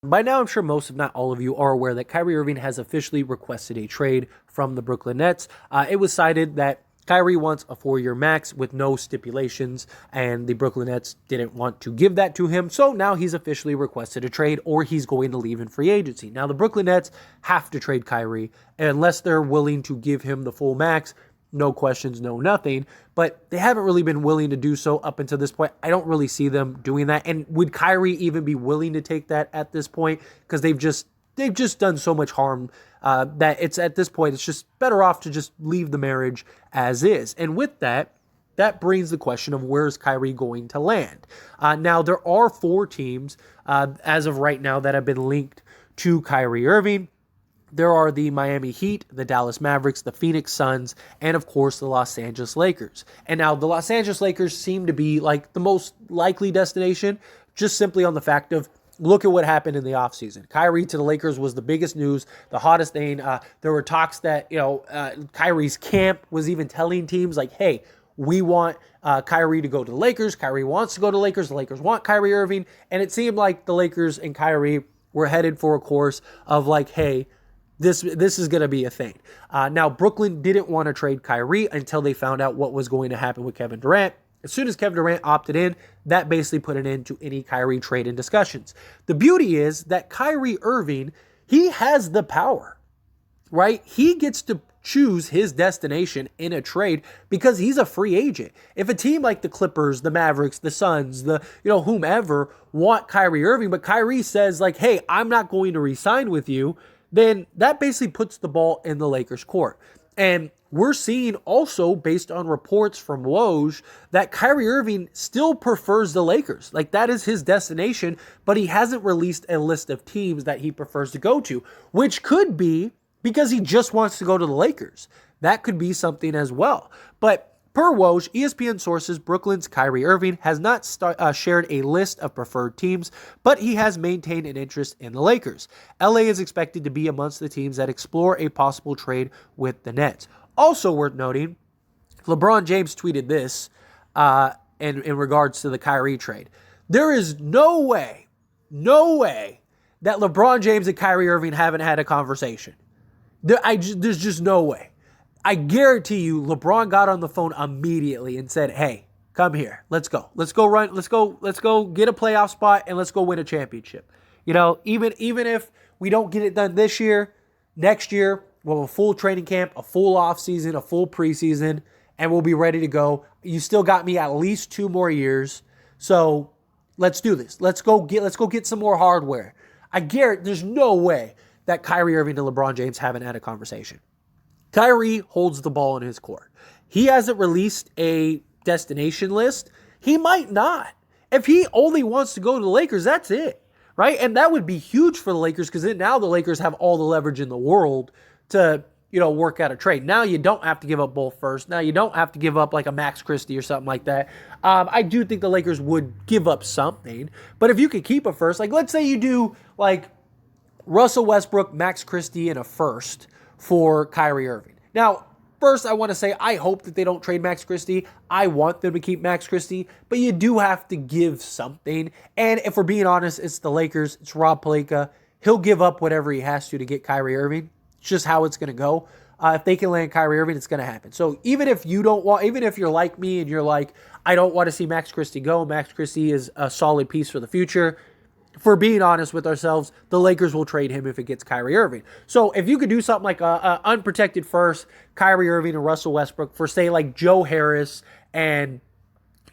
By now, I'm sure most, if not all of you, are aware that Kyrie Irving has officially requested a trade from the Brooklyn Nets. It was cited that Kyrie wants a 4-year max with no stipulations, and the Brooklyn Nets didn't want to give that to him. So now he's officially requested a trade, or he's going to leave in free agency. Now, the Brooklyn Nets have to trade Kyrie unless they're willing to give him the full max. No questions, no nothing. But they haven't really been willing to do so up until this point. I don't really see them doing that. And would Kyrie even be willing to take that at this point? Because they've just done so much harm that it's at this point, it's just better off to just leave the marriage as is. And with that, that brings the question of where is Kyrie going to land? Now, there are 4 teams as of right now that have been linked to Kyrie Irving. There are the Miami Heat, the Dallas Mavericks, the Phoenix Suns, and of course the Los Angeles Lakers. And now the Los Angeles Lakers seem to be like the most likely destination, just simply on the fact of look at what happened in the offseason. Kyrie to the Lakers was the biggest news, the hottest thing. There were talks that, Kyrie's camp was even telling teams like, hey, we want Kyrie to go to the Lakers. Kyrie wants to go to the Lakers. The Lakers want Kyrie Irving. And it seemed like the Lakers and Kyrie were headed for a course of like, hey, this is going to be a thing. Now, Brooklyn didn't want to trade Kyrie until they found out what was going to happen with Kevin Durant. As soon as Kevin Durant opted in, that basically put an end to any Kyrie trade and discussions. The beauty is that Kyrie Irving, he has the power, right? He gets to choose his destination in a trade because he's a free agent. If a team like the Clippers, the Mavericks, the Suns, whomever want Kyrie Irving, but Kyrie says like, hey, I'm not going to re-sign with you, then that basically puts the ball in the Lakers' court. And we're seeing also, based on reports from Woj, that Kyrie Irving still prefers the Lakers. Like, that is his destination, but he hasn't released a list of teams that he prefers to go to, which could be because he just wants to go to the Lakers. That could be something as well. But per Woj, ESPN sources, Brooklyn's Kyrie Irving has not shared a list of preferred teams, but he has maintained an interest in the Lakers. LA is expected to be amongst the teams that explore a possible trade with the Nets. Also worth noting, LeBron James tweeted this in regards to the Kyrie trade. There is no way that LeBron James and Kyrie Irving haven't had a conversation. There's just no way. I guarantee you LeBron got on the phone immediately and said, hey, come here. Let's go. Let's go get a playoff spot and let's go win a championship. Even if we don't get it done this year, next year, we'll have a full training camp, a full offseason, a full preseason, and we'll be ready to go. You still got me at least 2 more years. So let's do this. Let's go get some more hardware. I guarantee there's no way that Kyrie Irving and LeBron James haven't had a conversation. Kyrie holds the ball in his court. He hasn't released a destination list. He might not. If he only wants to go to the Lakers, that's it, right? And that would be huge for the Lakers because then now the Lakers have all the leverage in the world to, work out a trade. Now you don't have to give up both first. Now you don't have to give up like a Max Christie or something like that. I do think the Lakers would give up something. But if you could keep a first, like let's say you do like Russell Westbrook, Max Christie, and a first for Kyrie Irving. Now, first, I want to say I hope that they don't trade Max Christie. I want them to keep Max Christie, but you do have to give something. And if we're being honest, it's the Lakers. It's Rob Pelinka. He'll give up whatever he has to get Kyrie Irving. It's just how it's going to go. If they can land Kyrie Irving, it's going to happen. So even if you're like me and you're like, I don't want to see Max Christie go. Max Christie is a solid piece for the future. If we're being honest with ourselves, the Lakers will trade him if it gets Kyrie Irving. So if you could do something like a unprotected first, Kyrie Irving and Russell Westbrook for, say, like Joe Harris and,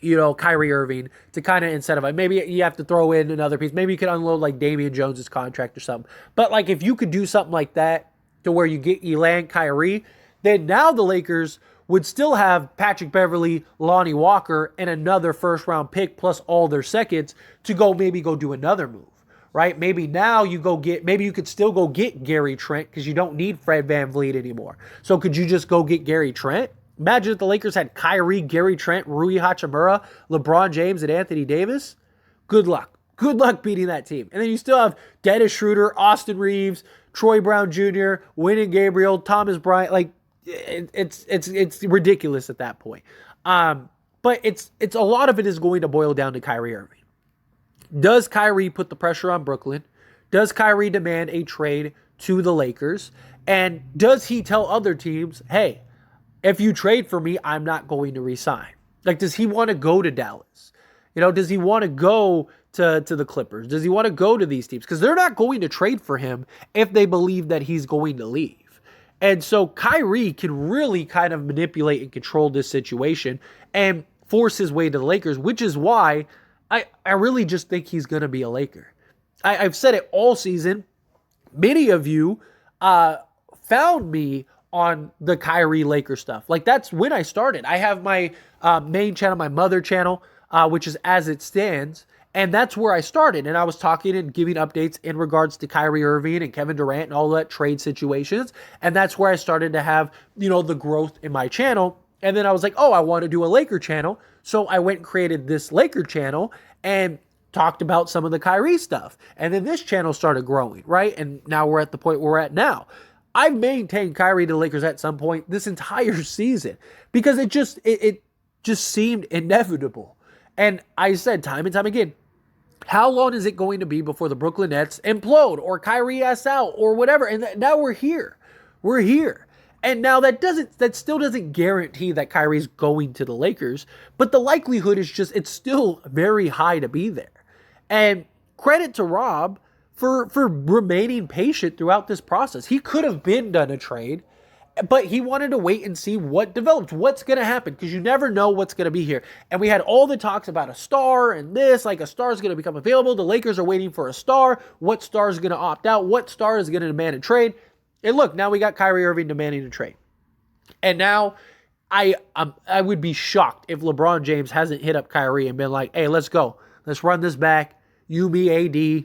Kyrie Irving to kind of incentivize. Maybe you have to throw in another piece. Maybe you could unload like Damian Jones' contract or something. But like if you could do something like that to where you land Kyrie, then now the Lakers would still have Patrick Beverley, Lonnie Walker, and another first-round pick plus all their seconds to go do another move, right? Maybe now you could still go get Gary Trent because you don't need Fred VanVleet anymore. So could you just go get Gary Trent? Imagine if the Lakers had Kyrie, Gary Trent, Rui Hachimura, LeBron James, and Anthony Davis. Good luck. Good luck beating that team. And then you still have Dennis Schroeder, Austin Reeves, Troy Brown Jr., Wenyen Gabriel, Thomas Bryant, like, it's ridiculous at that point. But it's a lot of it is going to boil down to Kyrie Irving. Does Kyrie put the pressure on Brooklyn? Does Kyrie demand a trade to the Lakers? And does he tell other teams, hey, if you trade for me, I'm not going to resign? Like, does he want to go to Dallas? Does he want to go to the Clippers? Does he want to go to these teams? Because they're not going to trade for him if they believe that he's going to leave. And so Kyrie can really kind of manipulate and control this situation and force his way to the Lakers, which is why I really just think he's going to be a Laker. I've said it all season. Many of you found me on the Kyrie Lakers stuff. Like, that's when I started. I have my main channel, my mother channel, which is As It Stands. And that's where I started. And I was talking and giving updates in regards to Kyrie Irving and Kevin Durant and all that trade situations. And that's where I started to have, the growth in my channel. And then I was like, oh, I want to do a Laker channel. So I went and created this Laker channel and talked about some of the Kyrie stuff. And then this channel started growing, right? And now we're at the point we're at now. I've maintained Kyrie to the Lakers at some point this entire season because it just seemed inevitable. And I said time and time again, how long is it going to be before the Brooklyn Nets implode or Kyrie asks out or whatever? And now we're here. We're here. And now that still doesn't guarantee that Kyrie's going to the Lakers, but the likelihood is it's still very high to be there. And credit to Rob for remaining patient throughout this process. He could have been done a trade, but he wanted to wait and see what developed, what's going to happen, because you never know what's going to be here. And we had all the talks about a star and this, like a star is going to become available. The Lakers are waiting for a star. What star is going to opt out? What star is going to demand a trade? And look, now we got Kyrie Irving demanding a trade. And now I would be shocked if LeBron James hasn't hit up Kyrie and been like, hey, let's go. Let's run this back. You, me, AD.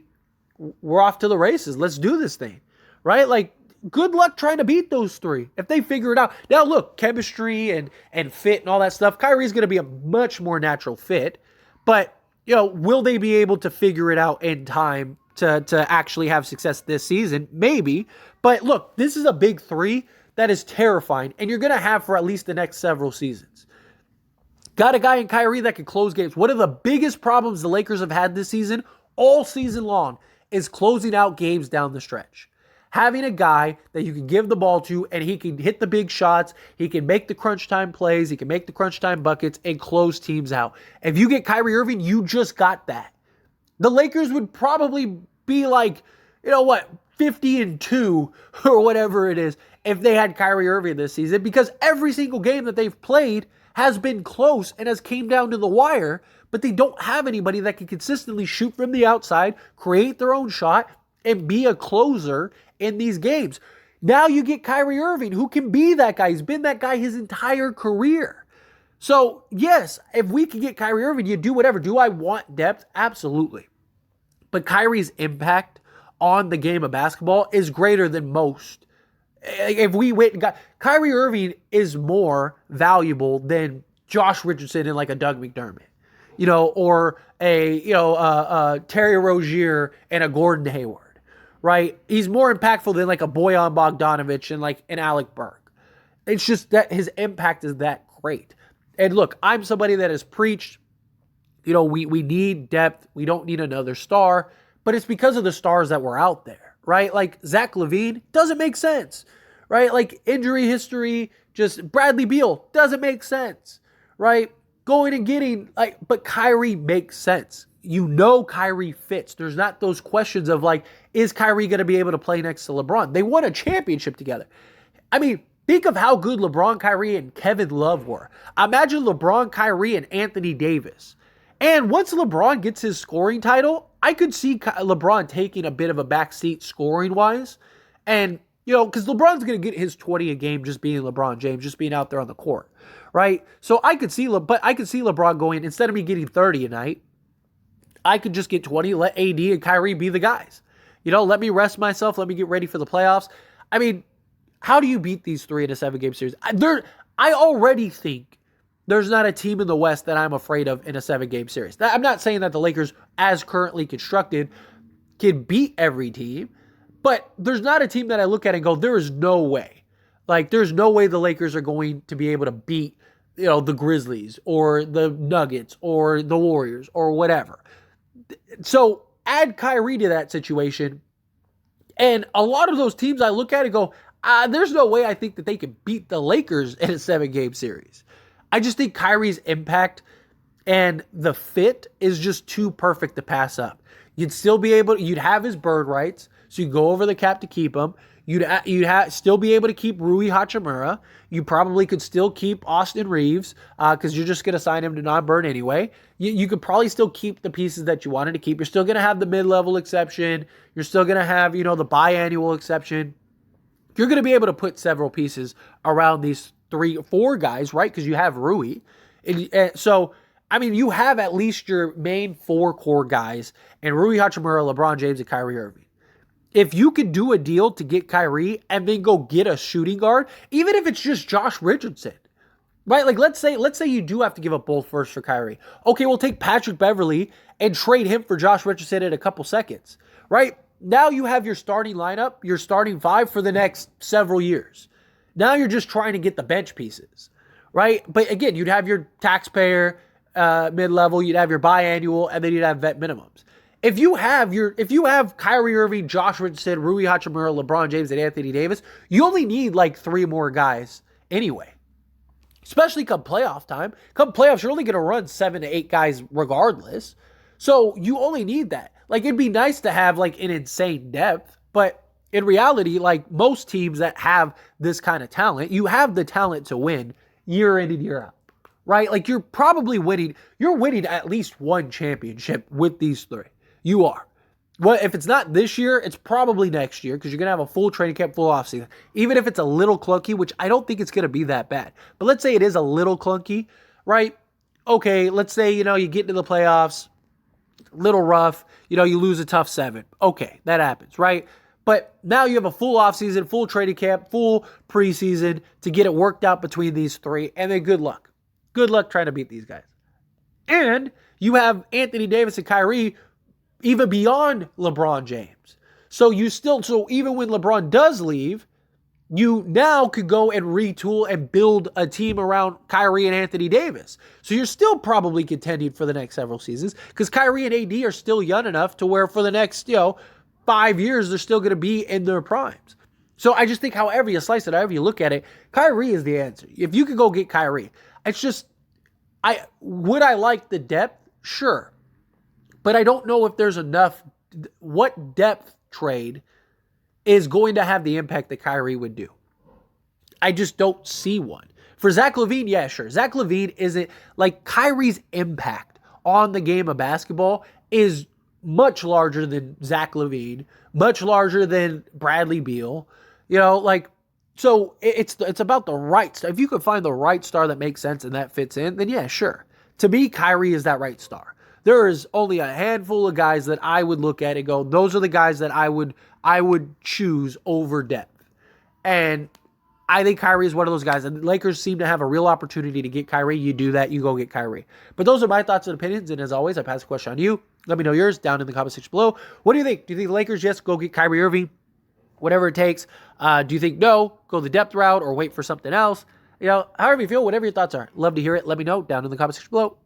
We're off to the races. Let's do this thing. Right? Like, good luck trying to beat those three if they figure it out. Now, look, chemistry and fit and all that stuff. Kyrie's going to be a much more natural fit. But, will they be able to figure it out in time to actually have success this season? Maybe. But look, this is a big three that is terrifying, and you're going to have for at least the next several seasons. Got a guy in Kyrie that can close games. One of the biggest problems the Lakers have had this season, all season long, is closing out games down the stretch. Having a guy that you can give the ball to and he can hit the big shots, he can make the crunch time plays, he can make the crunch time buckets and close teams out. If you get Kyrie Irving, you just got that. The Lakers would probably be like, 50-2 or whatever it is if they had Kyrie Irving this season, because every single game that they've played has been close and has came down to the wire, but they don't have anybody that can consistently shoot from the outside, create their own shot, and be a closer in these games. Now you get Kyrie Irving, who can be that guy. He's been that guy his entire career. So, yes, if we can get Kyrie Irving, you do whatever. Do I want depth? Absolutely. But Kyrie's impact on the game of basketball is greater than most. If we went and got Kyrie Irving is more valuable than Josh Richardson and like a Doug McDermott, or a Terry Rozier and a Gordon Hayward, right? He's more impactful than like a Bojan Bogdanovic and like an Alec Burke. It's just that his impact is that great. And look, I'm somebody that has preached, we need depth. We don't need another star, but it's because of the stars that were out there, right? Like Zach LaVine doesn't make sense, right? Like injury history, just Bradley Beal doesn't make sense, right? Going and getting but Kyrie makes sense. Kyrie fits. There's not those questions of like, is Kyrie going to be able to play next to LeBron? They won a championship together. I mean, think of how good LeBron, Kyrie, and Kevin Love were. Imagine LeBron, Kyrie, and Anthony Davis. And once LeBron gets his scoring title, I could see LeBron taking a bit of a backseat scoring-wise. And, because LeBron's going to get his 20 a game just being LeBron James, just being out there on the court, right? So I could see LeBron going, instead of me getting 30 a night, I could just get 20, let AD and Kyrie be the guys. Let me rest myself, let me get ready for the playoffs. I mean, how do you beat these three in a 7-game series? I already think there's not a team in the West that I'm afraid of in a 7-game series. I'm not saying that the Lakers, as currently constructed, can beat every team, but there's not a team that I look at and go, there is no way. Like, there's no way the Lakers are going to be able to beat, the Grizzlies or the Nuggets or the Warriors or whatever. So add Kyrie to that situation, And a lot of those teams I look at and go, there's no way I think that they could beat the Lakers in a 7-game series. I just think Kyrie's impact and the fit is just too perfect to pass up. You'd still be able, you'd have his bird rights, so you go over the cap to keep him. You'd still be able to keep Rui Hachimura. You probably could still keep Austin Reeves because you're just going to sign him to non-burn anyway. You could probably still keep the pieces that you wanted to keep. You're still going to have the mid-level exception. You're still going to have, the biannual exception. You're going to be able to put several pieces around these 3 or 4 guys, right? Because you have Rui. And so, you have at least your main 4 core guys and Rui Hachimura, LeBron James, and Kyrie Irving. If you could do a deal to get Kyrie and then go get a shooting guard, even if it's just Josh Richardson, right? Like let's say you do have to give up both first for Kyrie. Okay, we'll take Patrick Beverley and trade him for Josh Richardson in a couple seconds, right? Now you have your starting lineup, your starting 5 for the next several years. Now you're just trying to get the bench pieces, right? But again, you'd have your taxpayer mid-level, you'd have your biannual, and then you'd have vet minimums. If you have Kyrie Irving, Josh Richardson, Rui Hachimura, LeBron James, and Anthony Davis, you only need like 3 more guys anyway. Especially come playoff time. Come playoffs, you're only going to run 7 to 8 guys regardless. So you only need that. Like it'd be nice to have like an insane depth, but in reality, like most teams that have this kind of talent, you have the talent to win year in and year out. Right? Like you're probably winning. You're winning at least 1 championship with these 3. You are. Well, if it's not this year, it's probably next year because you're going to have a full training camp, full offseason. Even if it's a little clunky, which I don't think it's going to be that bad. But let's say it is a little clunky, right? Okay, let's say, you get into the playoffs, little rough, you lose a tough 7. Okay, that happens, right? But now you have a full offseason, full training camp, full preseason to get it worked out between these 3. And then good luck. Good luck trying to beat these guys. And you have Anthony Davis and Kyrie even beyond LeBron James. So even when LeBron does leave, you now could go and retool and build a team around Kyrie and Anthony Davis. So you're still probably contending for the next several seasons because Kyrie and AD are still young enough to where for the next, 5 years, they're still going to be in their primes. So I just think however you slice it, however you look at it, Kyrie is the answer. If you could go get Kyrie, it's just, would I like the depth? Sure. But I don't know if there's enough. What depth trade is going to have the impact that Kyrie would do? I just don't see one. For Zach LaVine, yeah, sure. Zach LaVine isn't like Kyrie's impact on the game of basketball is much larger than Zach LaVine, much larger than Bradley Beal. So it's about the right star. If you could find the right star that makes sense and that fits in, then yeah, sure. To me, Kyrie is that right star. There is only a handful of guys that I would look at and go, those are the guys that I would choose over depth. And I think Kyrie is one of those guys. And the Lakers seem to have a real opportunity to get Kyrie. You do that, you go get Kyrie. But those are my thoughts and opinions. And as always, I pass the question on you. Let me know yours down in the comment section below. What do you think? Do you think the Lakers just go get Kyrie Irving? Whatever it takes. Do you think no, go the depth route or wait for something else? However you feel, whatever your thoughts are. Love to hear it. Let me know down in the comment section below.